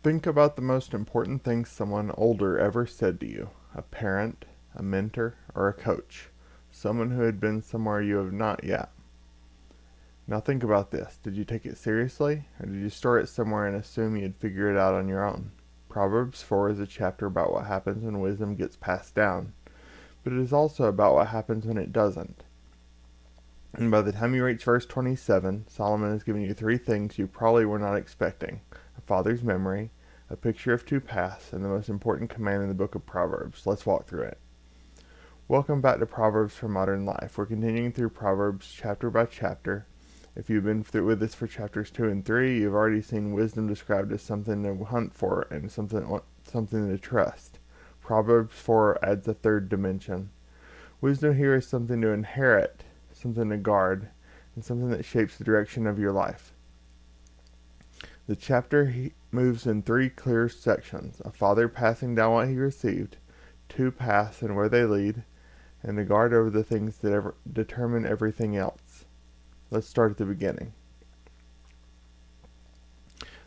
Think about the most important thing someone older ever said to you: a parent, a mentor, or a coach. Someone who had been somewhere you have not yet. Now think about this. Did you take it seriously, or did you store it somewhere and assume you'd figure it out on your own? Proverbs 4 is a chapter about what happens when wisdom gets passed down, but it is also about what happens when it doesn't. And by the time you reach verse 27, Solomon has given you three things you probably were not expecting: a father's memory, a picture of two paths, and the most important command in the book of Proverbs. Let's walk through it. Welcome back to Proverbs for Modern Life. We're continuing through Proverbs chapter by chapter. If you've been through with us for chapters 2 and 3, you've already seen wisdom described as something to hunt for and something to trust. Proverbs 4 adds a third dimension. Wisdom here is something to inherit, something to guard, and something that shapes the direction of your life. The chapter moves in three clear sections: a father passing down what he received, two paths and where they lead, and a guard over the things that determine everything else. Let's start at the beginning.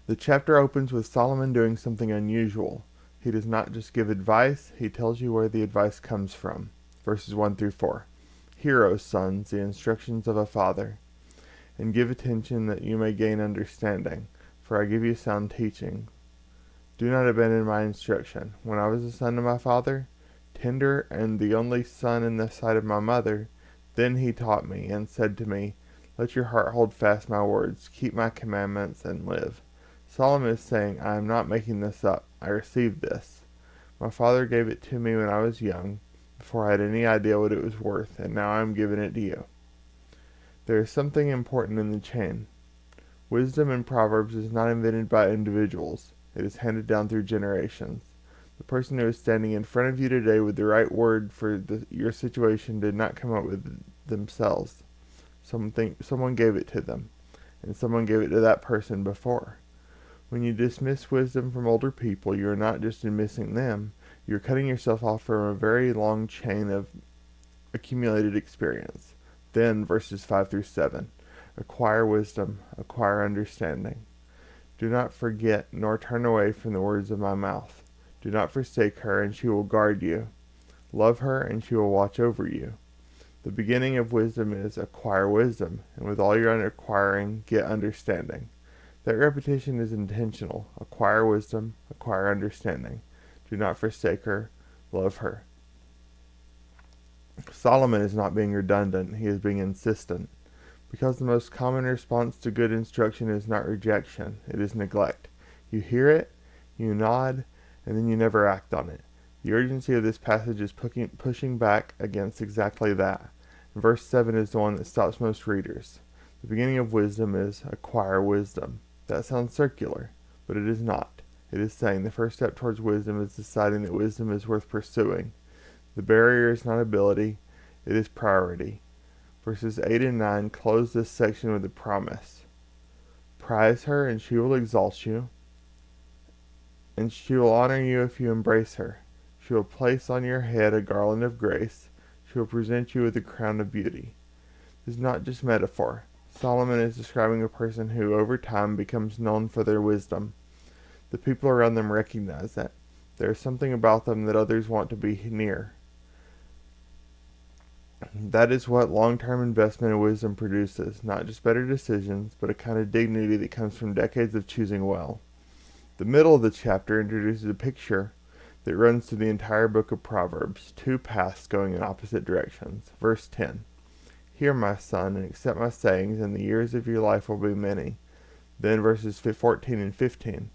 The chapter opens with Solomon doing something unusual. He does not just give advice, he tells you where the advice comes from. Verses 1 through 4. Hear, O sons, the instructions of a father, and give attention that you may gain understanding, for I give you sound teaching. Do not abandon my instruction. When I was a son to my father, tender and the only son in the sight of my mother, then he taught me, and said to me, let your heart hold fast my words, keep my commandments, and live. Solomon is saying, I am not making this up. I received this. My father gave it to me when I was young, before I had any idea what it was worth, and now I am giving it to you. There is something important in the chain. Wisdom in Proverbs is not invented by individuals. It is handed down through generations. The person who is standing in front of you today with the right word for your situation did not come up with themselves. Someone gave it to them, and someone gave it to that person before. When you dismiss wisdom from older people, you are not just dismissing them, you are cutting yourself off from a very long chain of accumulated experience. Then, verses 5 through 7. Acquire wisdom, acquire understanding. Do not forget nor turn away from the words of my mouth. Do not forsake her, and she will guard you. Love her, and she will watch over you. The beginning of wisdom is acquire wisdom, and with all your acquiring, get understanding. That repetition is intentional. Acquire wisdom, acquire understanding. Do not forsake her, love her. Solomon is not being redundant, he is being insistent. Because the most common response to good instruction is not rejection, it is neglect. You hear it, you nod, and then you never act on it. The urgency of this passage is pushing back against exactly that. And verse 7 is the one that stops most readers. The beginning of wisdom is acquire wisdom. That sounds circular, but it is not. It is saying the first step towards wisdom is deciding that wisdom is worth pursuing. The barrier is not ability, it is priority. Verses 8 and 9 close this section with a promise. Prize her, and she will exalt you, and she will honor you if you embrace her. She will place on your head a garland of grace. She will present you with a crown of beauty. This is not just metaphor. Solomon is describing a person who, over time, becomes known for their wisdom. The people around them recognize that. There is something about them that others want to be near. That is what long-term investment in wisdom produces, not just better decisions, but a kind of dignity that comes from decades of choosing well. The middle of the chapter introduces a picture that runs through the entire book of Proverbs, two paths going in opposite directions. Verse 10. Hear, my son, and accept my sayings, and the years of your life will be many. Then verses 14 and 15.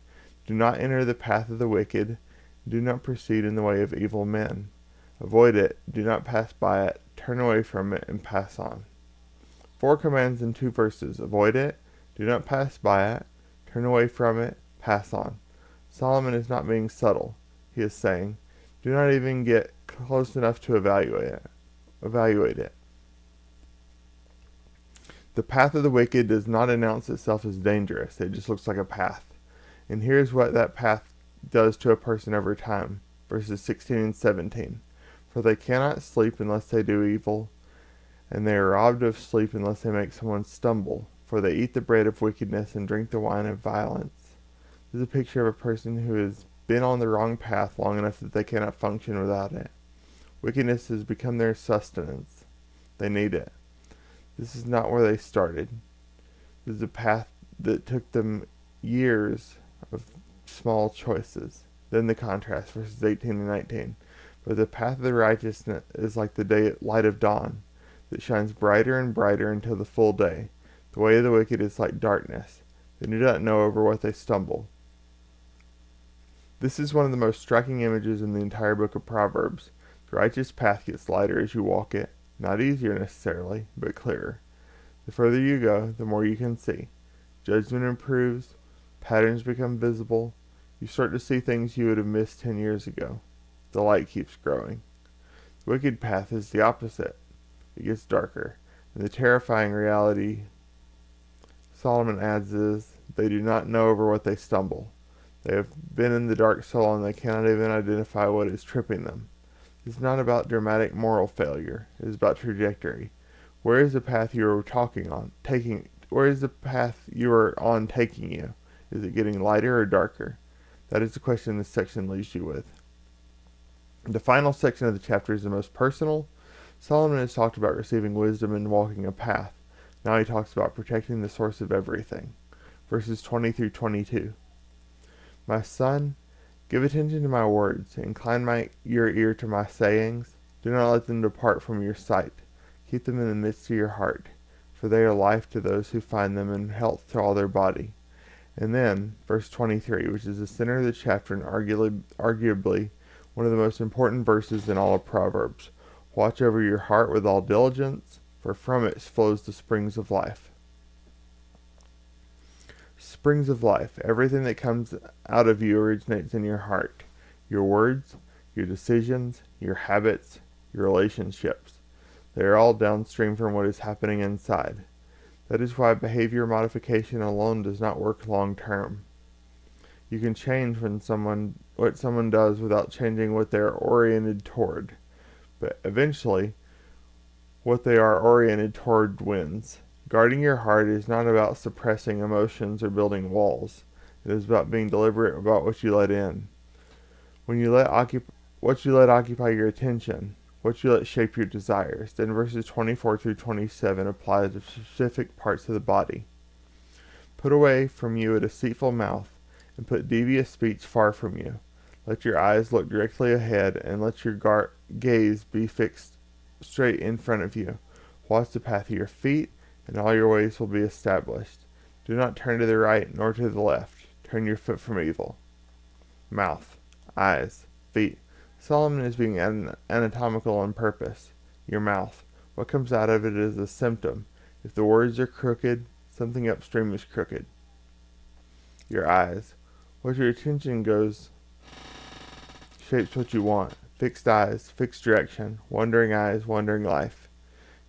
Do not enter the path of the wicked. Do not proceed in the way of evil men. Avoid it. Do not pass by it. Turn away from it and pass on. 4 commands in 2 verses. Avoid it. Do not pass by it. Turn away from it. Pass on. Solomon is not being subtle. He is saying, do not even get close enough to evaluate it. The path of the wicked does not announce itself as dangerous. It just looks like a path. And here's what that path does to a person over time. Verses 16 and 17. For they cannot sleep unless they do evil, and they are robbed of sleep unless they make someone stumble. For they eat the bread of wickedness and drink the wine of violence. This is a picture of a person who has been on the wrong path long enough that they cannot function without it. Wickedness has become their sustenance. They need it. This is not where they started. This is a path that took them years of small choices. Then the contrast, verses 18 and 19. But the path of the righteous is like the light of dawn, that shines brighter and brighter until the full day. The way of the wicked is like darkness. They do not know over what they stumble. This is one of the most striking images in the entire book of Proverbs. The righteous path gets lighter as you walk it. Not easier necessarily, but clearer. The further you go, the more you can see. Judgment improves, patterns become visible. You start to see things you would have missed 10 years ago. The light keeps growing. The wicked path is the opposite. It gets darker. And the terrifying reality, Solomon adds, is they do not know over what they stumble. They have been in the dark so long they cannot even identify what is tripping them. It is not about dramatic moral failure. It is about trajectory. Where is the path you are Where is the path you are on taking you? Is it getting lighter or darker? That is the question this section leaves you with. The final section of the chapter is the most personal. Solomon has talked about receiving wisdom and walking a path. Now he talks about protecting the source of everything. Verses 20 through 22. My son, give attention to my words. Incline your ear to my sayings. Do not let them depart from your sight. Keep them in the midst of your heart, for they are life to those who find them and health to all their body. And then, verse 23, which is the center of the chapter and arguably one of the most important verses in all of Proverbs. Watch over your heart with all diligence, for from it flows the springs of life. Springs of life. Everything that comes out of you originates in your heart. Your words, your decisions, your habits, your relationships. They are all downstream from what is happening inside. That is why behavior modification alone does not work long term. You can change what someone does without changing what they are oriented toward. But eventually, what they are oriented toward wins. Guarding your heart is not about suppressing emotions or building walls. It is about being deliberate about what you let in. What you let occupy your attention, what you let shape your desires. Then verses 24 through 27 apply to specific parts of the body. Put away from you a deceitful mouth, and put devious speech far from you. Let your eyes look directly ahead, and let your gaze be fixed straight in front of you. Watch the path of your feet, and all your ways will be established. Do not turn to the right nor to the left. Turn your foot from evil. Mouth, eyes, feet. Solomon is being anatomical on purpose. Your mouth. What comes out of it is a symptom. If the words are crooked, something upstream is crooked. Your eyes. What your attention goes shapes what you want. Fixed eyes, fixed direction. Wandering eyes, wandering life.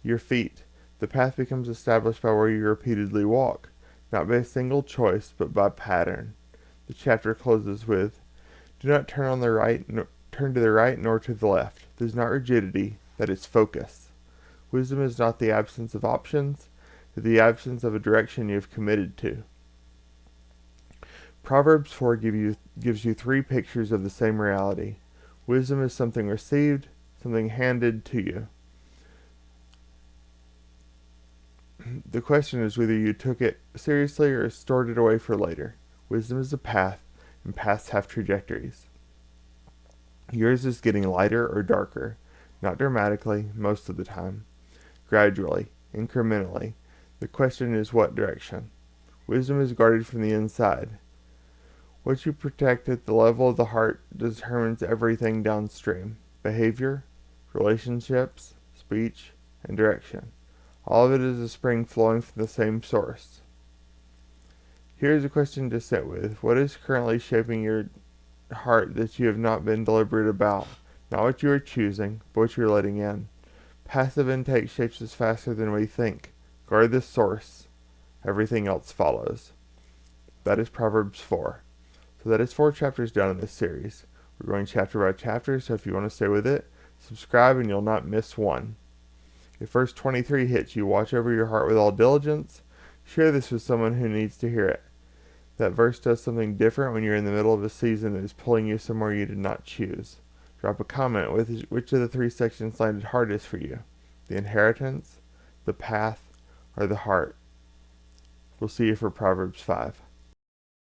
Your feet. The path becomes established by where you repeatedly walk, not by a single choice, but by pattern. The chapter closes with, do not turn to the right nor to the left. This is not rigidity, that is focus. Wisdom is not the absence of options, but the absence of a direction you have committed to. Proverbs 4 gives you three pictures of the same reality. Wisdom is something received, something handed to you. The question is whether you took it seriously or stored it away for later. Wisdom is a path, and paths have trajectories. Yours is getting lighter or darker, not dramatically, most of the time. Gradually, incrementally. The question is what direction. Wisdom is guarded from the inside. What you protect at the level of the heart determines everything downstream. Behavior, relationships, speech, and direction. All of it is a spring flowing from the same source. Here is a question to sit with. What is currently shaping your heart that you have not been deliberate about? Not what you are choosing, but what you are letting in. Passive intake shapes us faster than we think. Guard the source. Everything else follows. That is Proverbs 4. So that is 4 chapters down in this series. We're going chapter by chapter, so if you want to stay with it, subscribe and you'll not miss one. If verse 23 hits you, watch over your heart with all diligence. Share this with someone who needs to hear it. That verse does something different when you're in the middle of a season that is pulling you somewhere you did not choose. Drop a comment with which of the three sections landed hardest for you: the inheritance, the path, or the heart. We'll see you for Proverbs 5.